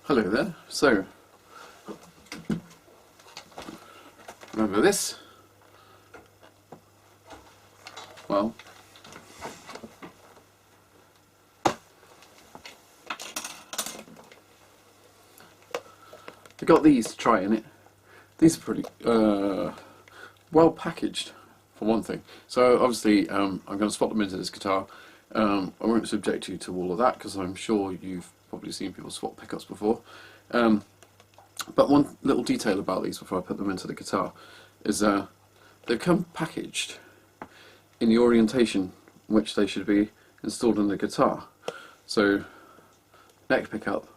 Hello there. So, remember this? Well, I got these to try in it. These are pretty well packaged, for one thing. So obviously I'm going to swap them into this guitar. I won't subject you to all of that because I'm sure you've probably seen people swap pickups before. But one little detail about these before I put them into the guitar is they come packaged in the orientation in which they should be installed in the guitar. So neck pickup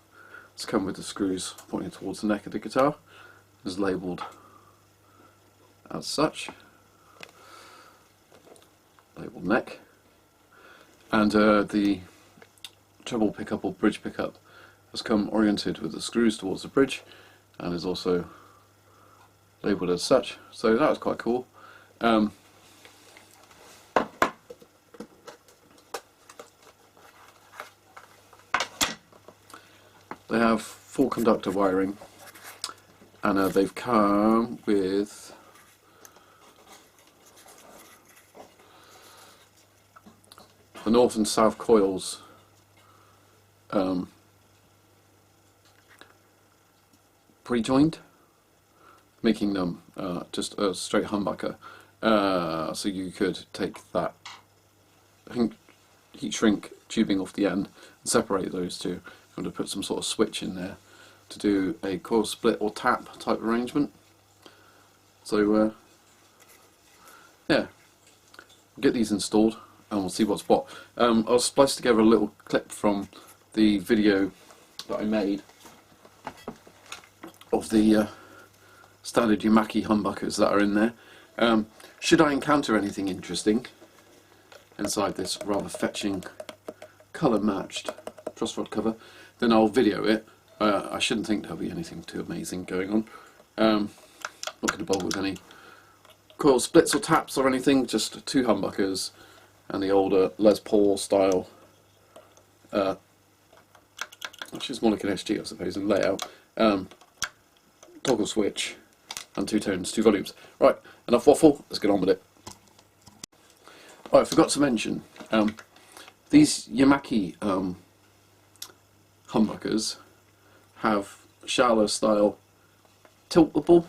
has come with the screws pointing towards the neck of the guitar, is labelled as such, labelled neck, and the treble pickup or bridge pickup has come oriented with the screws towards the bridge and is also labelled as such, so that was quite cool. They have full conductor wiring, and they've come with the north and south coils pre-joined, making them just a straight humbucker. So you could take that heat shrink tubing off the end and separate those two. I'm going to put some sort of switch in there to do a coil split or tap type arrangement. So yeah, get these installed and we'll see what's what. I'll splice together a little clip from the video that I made of the standard Yamaki Humbuckers that are in there. Should I encounter anything interesting inside this rather fetching colour matched truss rod cover, then I'll video it. I shouldn't think there'll be anything too amazing going on. Not going to bother with any coil splits or taps or anything, just two humbuckers and the older Les Paul style, which is more like an SG I suppose in layout, toggle switch and two tones, two volumes. Right, enough waffle, let's get on with it. Oh, I forgot to mention, these Yamaki humbuckers have Schaller style tiltable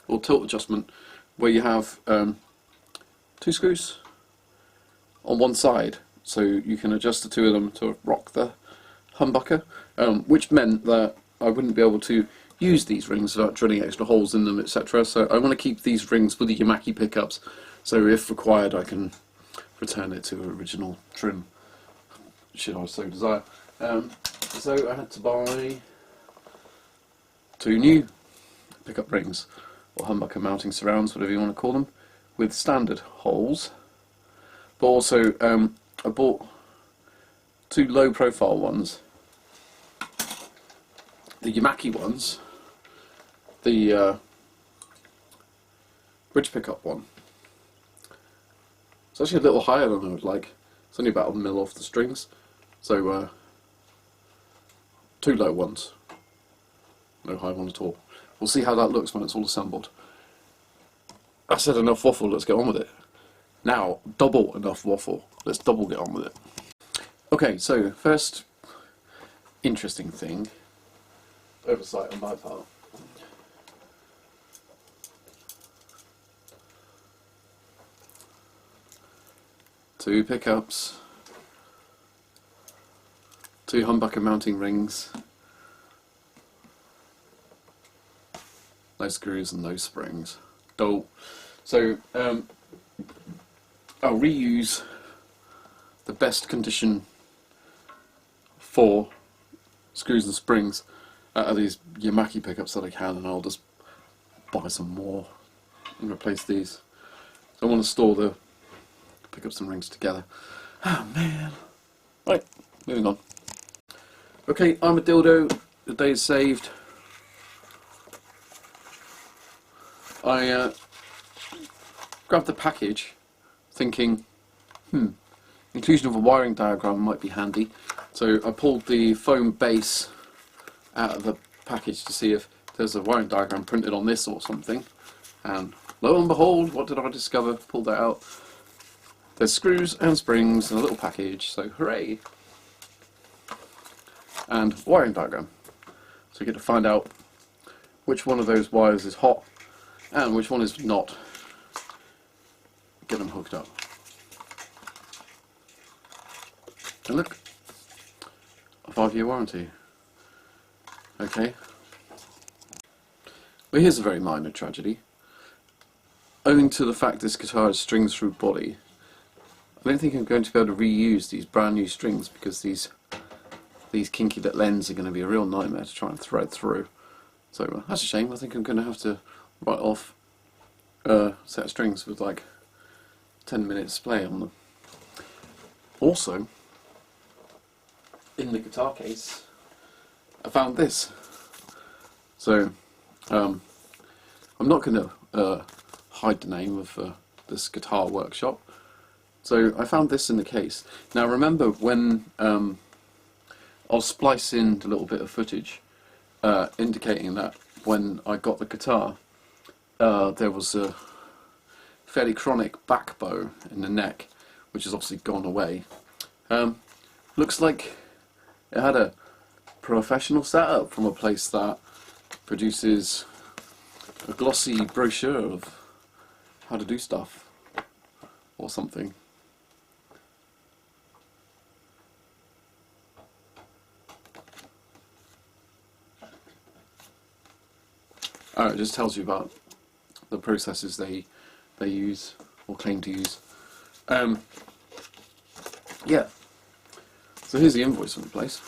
or tilt adjustment, where you have two screws on one side, so you can adjust the two of them to rock the humbucker, which meant that I wouldn't be able to use these rings without drilling extra holes in them, etc. So I want to keep these rings with the Yamaki pickups, so if required I can return it to original trim, should I so desire. So I had to buy two new pickup rings, or humbucker mounting surrounds, whatever you want to call them, with standard holes. But also I bought two low profile ones, the Yamaki ones, the bridge pickup one. It's actually a little higher than I would like. It's only about a mil off the strings, so two low ones, no high one at all. We'll see how that looks when it's all assembled. I said enough waffle, let's get on with it. Now, double enough waffle, let's double get on with it. Okay, so first interesting thing, oversight on my part. Two pickups, two humbucker mounting rings, no screws and no springs. Dope. So I'll reuse the best condition for screws and springs out of these Yamaki pickups that I can, and I'll just buy some more and replace these. So I want to store the pickups and rings together. Oh man. Right, moving on. Okay, I'm a dildo, the day is saved. I grabbed the package thinking, inclusion of a wiring diagram might be handy. So I pulled the foam base out of the package to see if there's a wiring diagram printed on this or something, and lo and behold, what did I discover? Pulled that out. There's screws and springs in a little package, so hooray! And wiring diagram. So you get to find out which one of those wires is hot and which one is not. Get them hooked up. And look, a 5-year warranty. Okay. Well, here's a very minor tragedy. Owing to the fact this guitar has strings through body, I don't think I'm going to be able to reuse these brand new strings, because these kinky little ends are going to be a real nightmare to try and thread through. So that's a shame. I think I'm going to have to write off a set of strings with like 10 minutes play on them. Also, in the guitar case, I found this. So I'm not going to hide the name of this guitar workshop. So I found this in the case. Now remember when I'll splice in a little bit of footage indicating that when I got the guitar there was a fairly chronic back bow in the neck, which has obviously gone away. Looks like it had a professional setup from a place that produces a glossy brochure of how to do stuff or something. Oh, it just tells you about the processes they use or claim to use. Yeah. So here's the invoice from the place.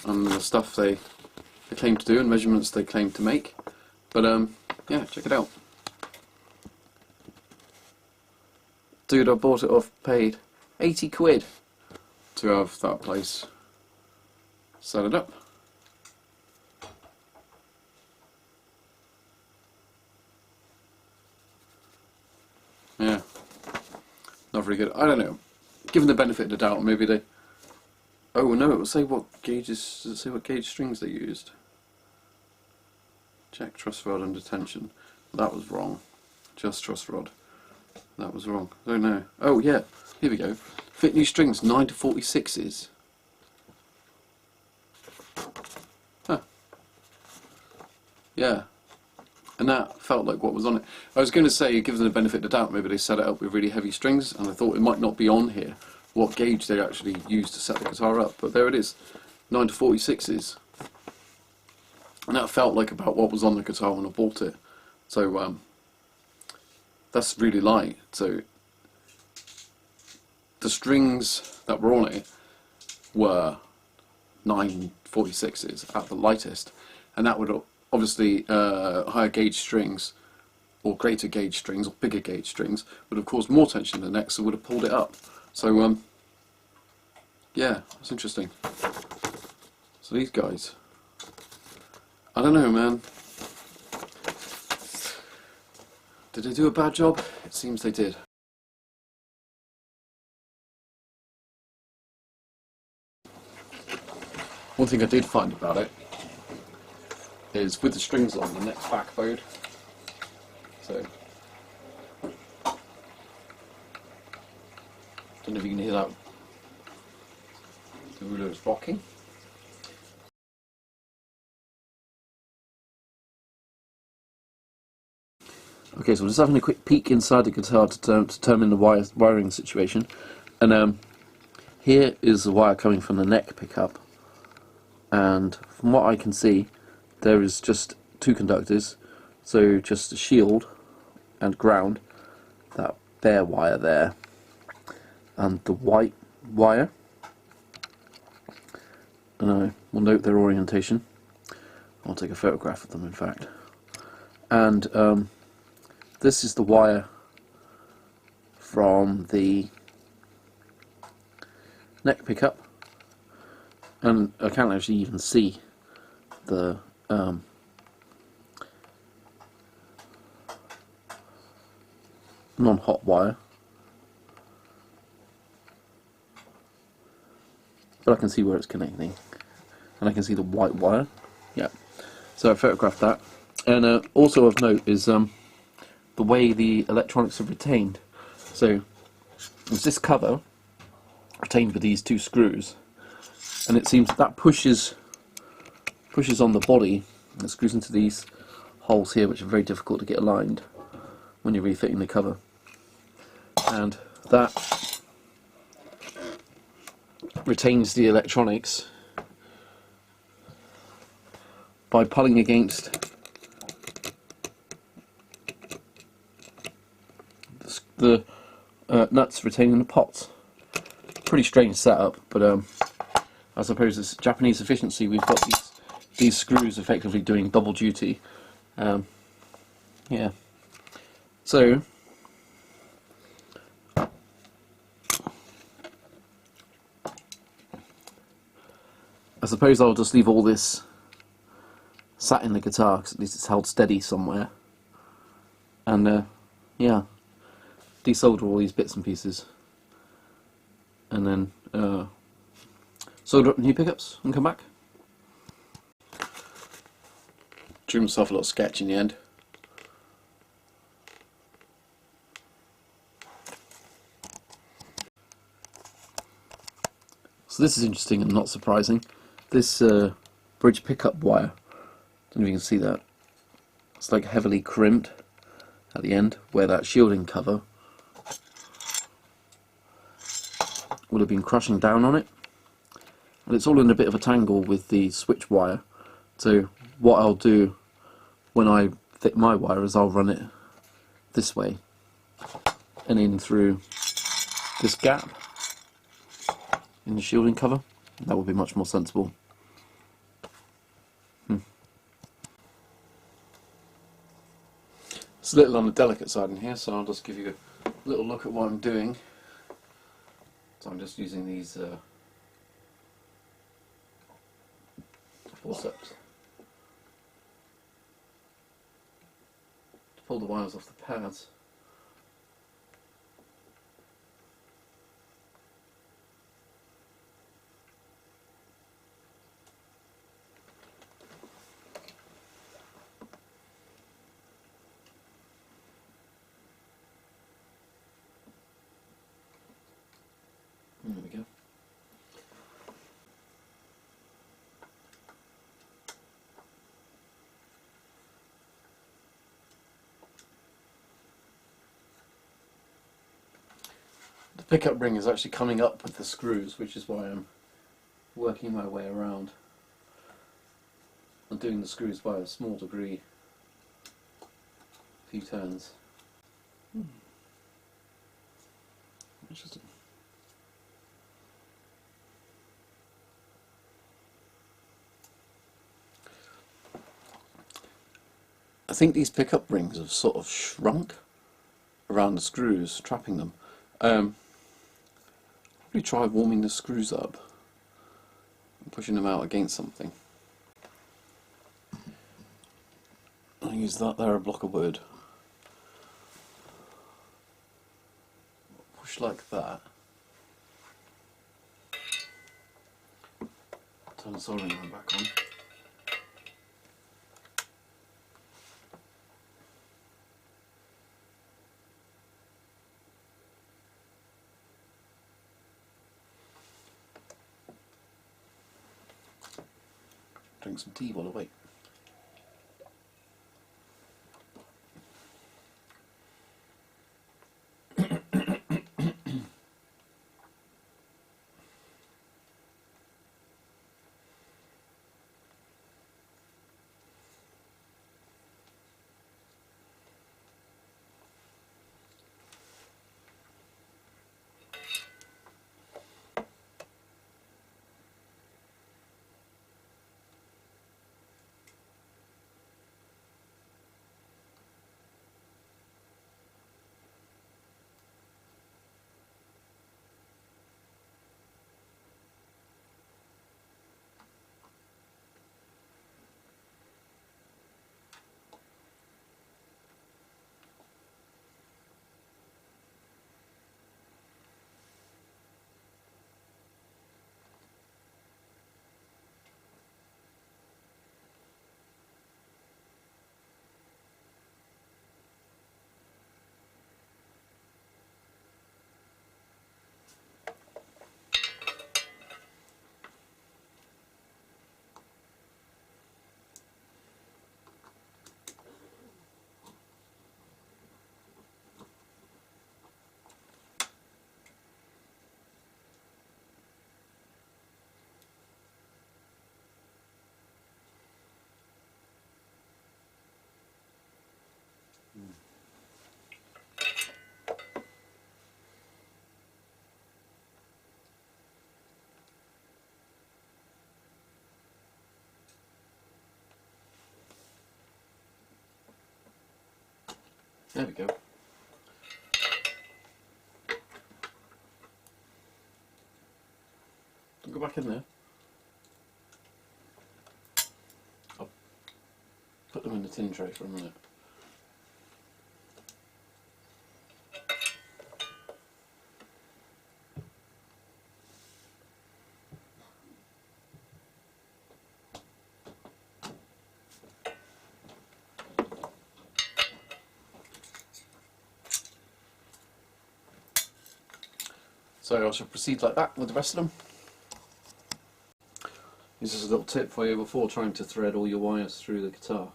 And the stuff they claim to do and measurements they claim to make. But yeah, check it out. Dude, I bought it off, paid 80 quid to have that place set it up. Yeah, not very good. I don't know. Given the benefit of the doubt, maybe they. Oh no, it will say what gauges. Does it say what gauge strings they used? Check truss rod under tension. That was wrong. Just truss rod. That was wrong. I don't know. Oh yeah, here we go. Fit new strings 9 to 46s. Huh. Yeah. And that felt like what was on it. I was going to say, given the benefit of the doubt, maybe they set it up with really heavy strings, and I thought it might not be on here what gauge they actually used to set the guitar up, but there it is, 9 to 46s. And that felt like about what was on the guitar when I bought it. So that's really light. So the strings that were on it were 946s at the lightest, and that would obviously higher gauge strings or greater gauge strings or bigger gauge strings would have caused more tension in the neck, so would have pulled it up. So yeah, that's interesting. So these guys, I don't know, man. Did they do a bad job? It seems they did. One thing I did find about it is with the strings on, the neck's backbowed. So, don't know if you can hear that. The ruler is rocking. Okay, so we're just having a quick peek inside the guitar to determine the wiring situation. And here is the wire coming from the neck pickup. And from what I can see, there is just two conductors, so just a shield and ground, that bare wire there, and the white wire. And I will note their orientation. I'll take a photograph of them, in fact. And this is the wire from the neck pickup, and I can't actually even see the non-hot wire. but I can see where it's connecting, and I can see the white wire. Yeah, so I photographed that. And also of note is the way the electronics are retained. So there's this cover retained with these two screws, and it seems that pushes on the body and screws into these holes here, which are very difficult to get aligned when you're refitting the cover. And that retains the electronics by pulling against the nuts retaining the pots. Pretty strange setup, but I suppose it's Japanese efficiency. We've got these screws effectively doing double duty. Yeah. So I suppose I'll just leave all this sat in the guitar, because at least it's held steady somewhere. And yeah, desolder all these bits and pieces, and then solder up new pickups and come back. Drew myself a little sketch in the end. So this is interesting and not surprising. This bridge pickup wire, don't know if you can see that, it's like heavily crimped at the end where that shielding cover would have been crushing down on it, and it's all in a bit of a tangle with the switch wire. So what I'll do when I fit my wire is I'll run it this way and in through this gap in the shielding cover. That would be much more sensible. It's a little on the delicate side in here, so I'll just give you a little look at what I'm doing. So I'm just using these forceps to pull the wires off the pads. There we go. The pickup ring is actually coming up with the screws, which is why I'm working my way around. I'm doing the screws by a small degree, a few turns. Interesting. I think these pickup rings have sort of shrunk around the screws, trapping them. Probably try warming the screws up and pushing them out against something. I'll use that there, a block of wood. Push like that. Turn the soldering iron back on. Drink some tea while I wait. There we go. Don't go back in there. I'll put them in the tin tray for a minute. So I shall proceed like that with the rest of them. This is a little tip for you before trying to thread all your wires through the guitar.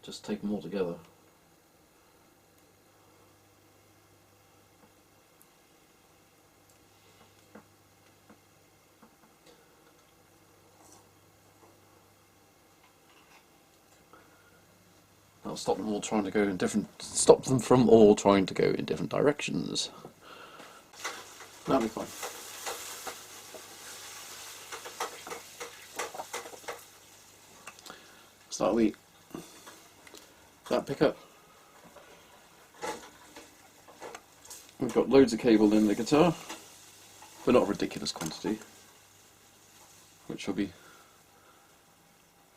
Just take them all together. That'll stop them all trying to go in stop them from all trying to go in different directions. That'll be fine. Start with that pickup. We've got loads of cable in the guitar, but not a ridiculous quantity, which will be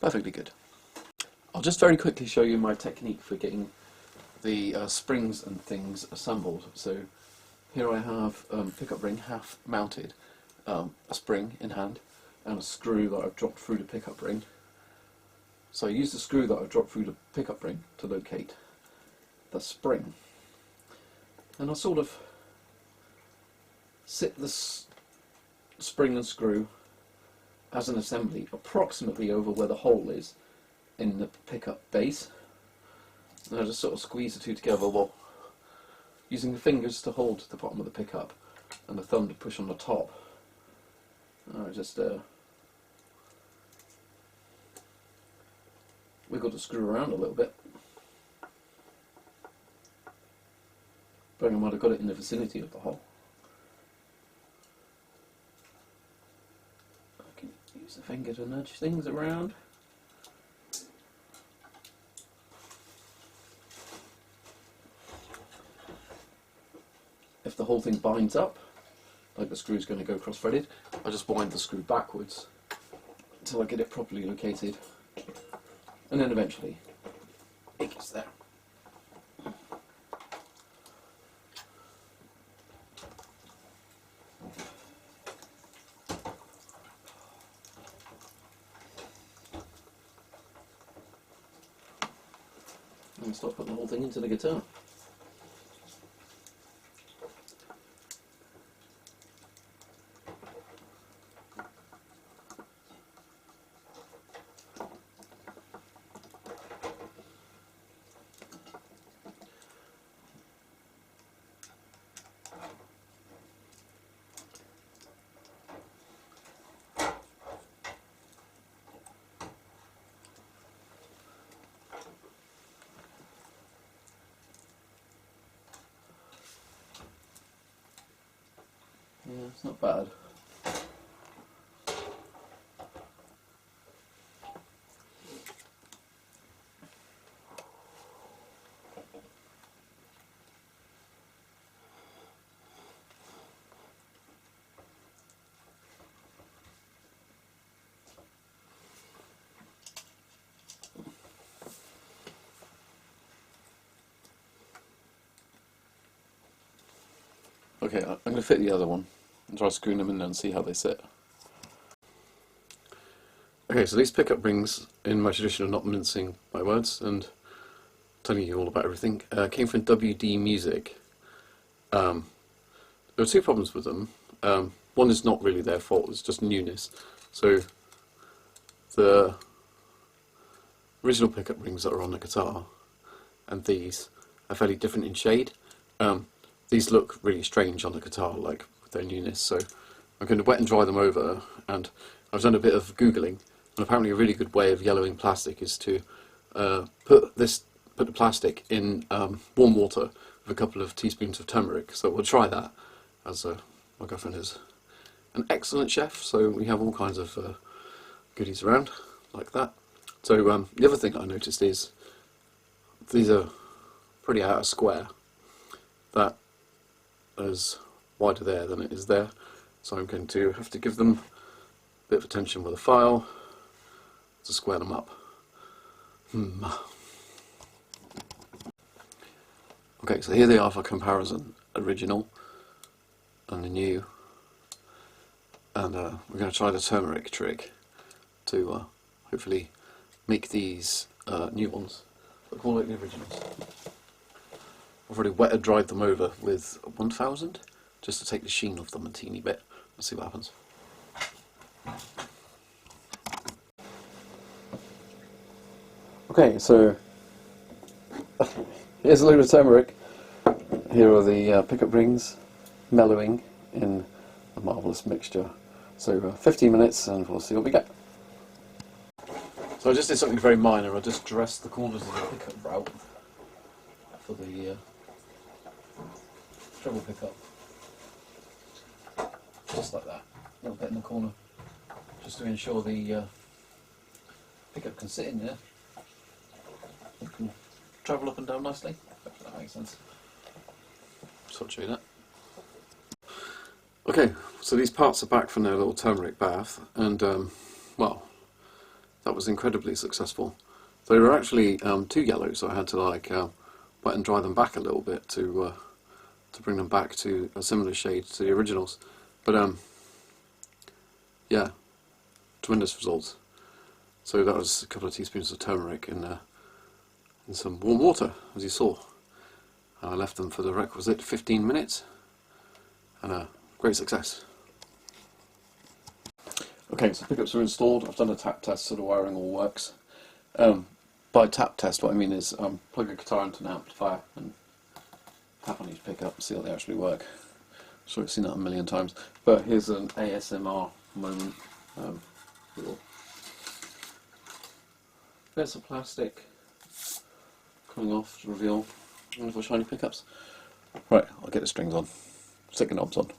perfectly good. I'll just very quickly show you my technique for getting the springs and things assembled. So here I have pickup ring half mounted, a spring in hand, and a screw that I've dropped through the pickup ring. So I use the screw that I've dropped through the pickup ring to locate the spring. And I'll sort of sit this spring and screw as an assembly approximately over where the hole is in the pickup base. And I just sort of squeeze the two together while using the fingers to hold the bottom of the pickup and the thumb to push on the top. I just wiggle the screw around a little bit. Bearing in mind I've got it in the vicinity of the hole. I can use the finger to nudge things around. If the whole thing binds up, like the screw's going to go cross-threaded, I just wind the screw backwards until I get it properly located, and then eventually it gets there. And start putting the whole thing into the guitar. Yeah, it's not bad. Okay, I'm going to fit the other one and try screwing them in there and see how they sit. Okay, so these pickup rings, in my tradition of not mincing my words and telling you all about everything, came from WD Music. There are two problems with them. One is not really their fault, it's just newness. So the original pickup rings that are on the guitar and these are fairly different in shade. These look really strange on the guitar, like with their newness, so I'm going to wet and dry them over, and I've done a bit of Googling, and apparently a really good way of yellowing plastic is to put the plastic in warm water with a couple of teaspoons of turmeric. So we'll try that, as my girlfriend is an excellent chef, so we have all kinds of goodies around, like that. So the other thing I noticed is these are pretty out of square. That is wider there than it is there, so I'm going to have to give them a bit of attention with a file to square them up. Okay, so here they are for comparison, original and the new, and we're going to try the turmeric trick to hopefully make these new ones look more like the originals. I've already wet and dried them over with 1000 just to take the sheen off them a teeny bit. Let's see what happens. Okay, so here's a load of turmeric. Here are the pickup rings mellowing in a marvellous mixture. So 15 minutes and we'll see what we get. So I just did something very minor. I just dressed the corners of the pickup route for the treble pickup. Just like that. A little bit in the corner. Just to ensure the pickup can sit in there. It can travel up and down nicely. Hopefully that makes sense. So I'll show you that. Okay, so these parts are back from their little turmeric bath, and well, that was incredibly successful. They were actually too yellow, so I had to like wet and dry them back a little bit to bring them back to a similar shade to the originals. But yeah, tremendous results. So that was a couple of teaspoons of turmeric in some warm water, as you saw. I left them for the requisite 15 minutes, and a great success. Okay, so pickups are installed. I've done a tap test so the wiring all works. By tap test, what I mean is plug a guitar into an amplifier and tap on each pickup and see how they actually work. I'm sure I've seen that a million times. But here's an ASMR moment. Little bits of plastic coming off to reveal wonderful shiny pickups. Right, I'll get the strings on, stick the knobs on,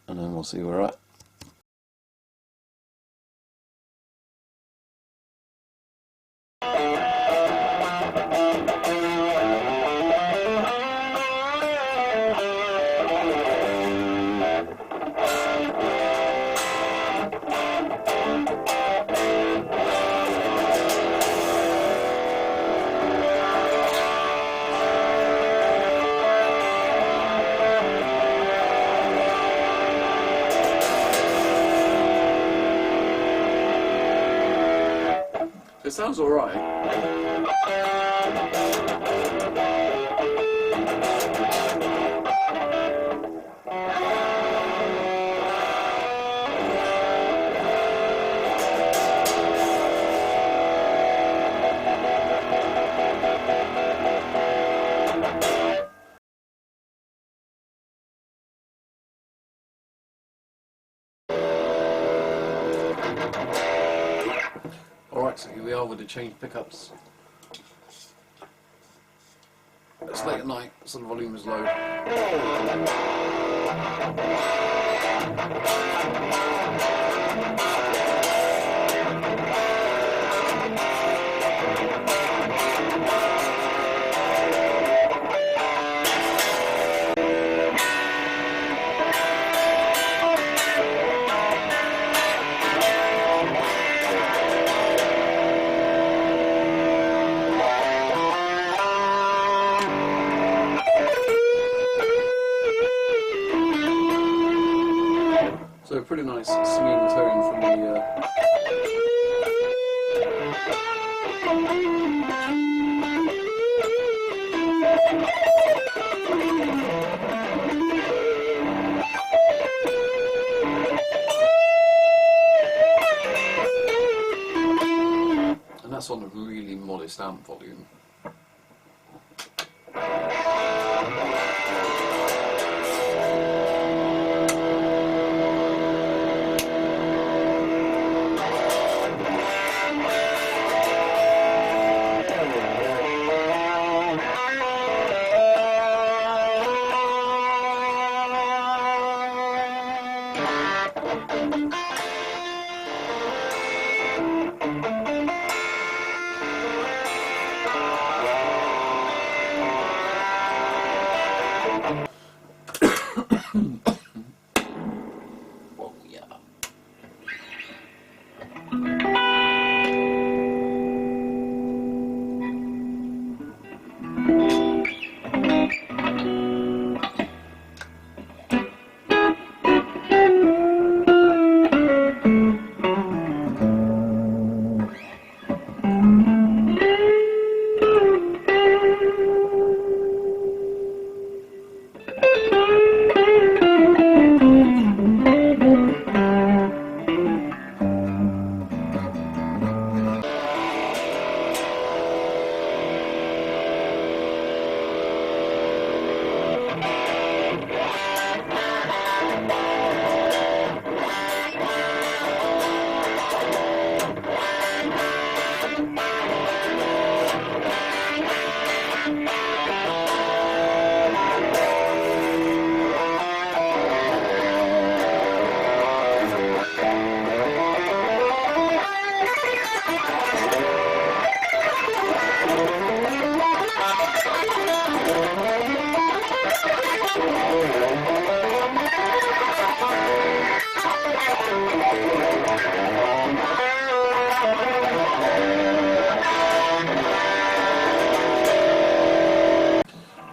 and then we'll see where we're at. It sounds alright. Alright, so here we are with the changed pickups. It's late at night, so the volume is low. So a pretty nice singing tone from the and that's on a really modest amp volume.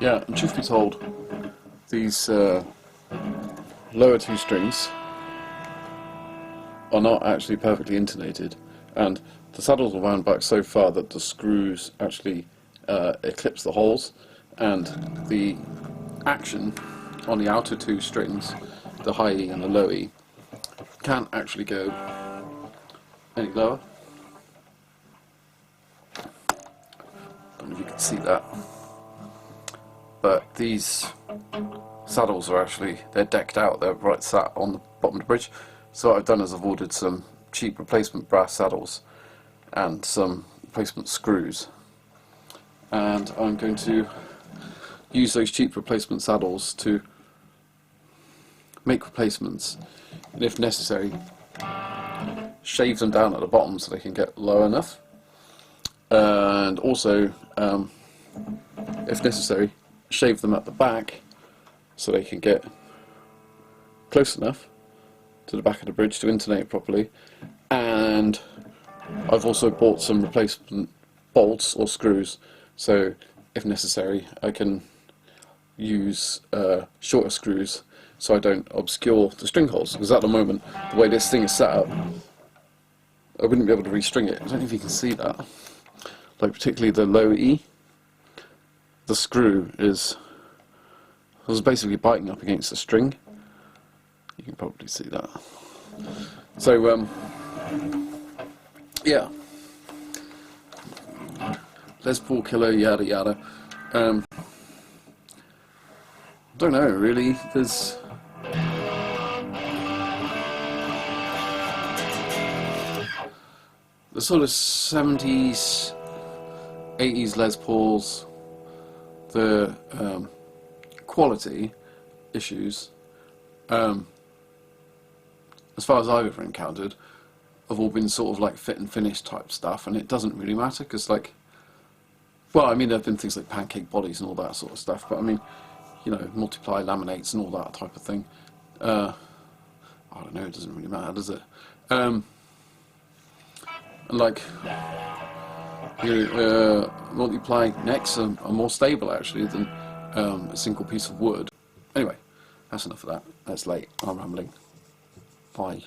Yeah, and truth be told, these lower two strings are not actually perfectly intonated, and the saddles are wound back so far that the screws actually eclipse the holes, and the action on the outer two strings, the high E and the low E, can't actually go any lower. Don't know if you can see that, but these saddles are actually, they're decked out, they're right sat on the bottom of the bridge. So what I've done is I've ordered some cheap replacement brass saddles and some replacement screws, and I'm going to use those cheap replacement saddles to make replacements, and if necessary shave them down at the bottom so they can get low enough, and also if necessary shave them at the back so they can get close enough to the back of the bridge to intonate properly. And I've also bought some replacement bolts or screws, so if necessary I can use shorter screws so I don't obscure the string holes, because at the moment the way this thing is set up I wouldn't be able to restring it. I don't know if you can see that, like particularly the low E, the screw is basically biting up against the string. You can probably see that. So yeah, Les Paul killer, yada yada. I don't know really, there's the sort of 70s, 80s Les Pauls, the quality issues, as far as I've ever encountered, have all been sort of like fit and finish type stuff, and it doesn't really matter because, like, well, I mean, there have been things like pancake bodies and all that sort of stuff, but I mean, you know, multiply laminates and all that type of thing. I don't know, it doesn't really matter, does it? And like, multiply necks are more stable actually than a single piece of wood. Anyway, that's enough of that. That's late. I'm rambling. Bye.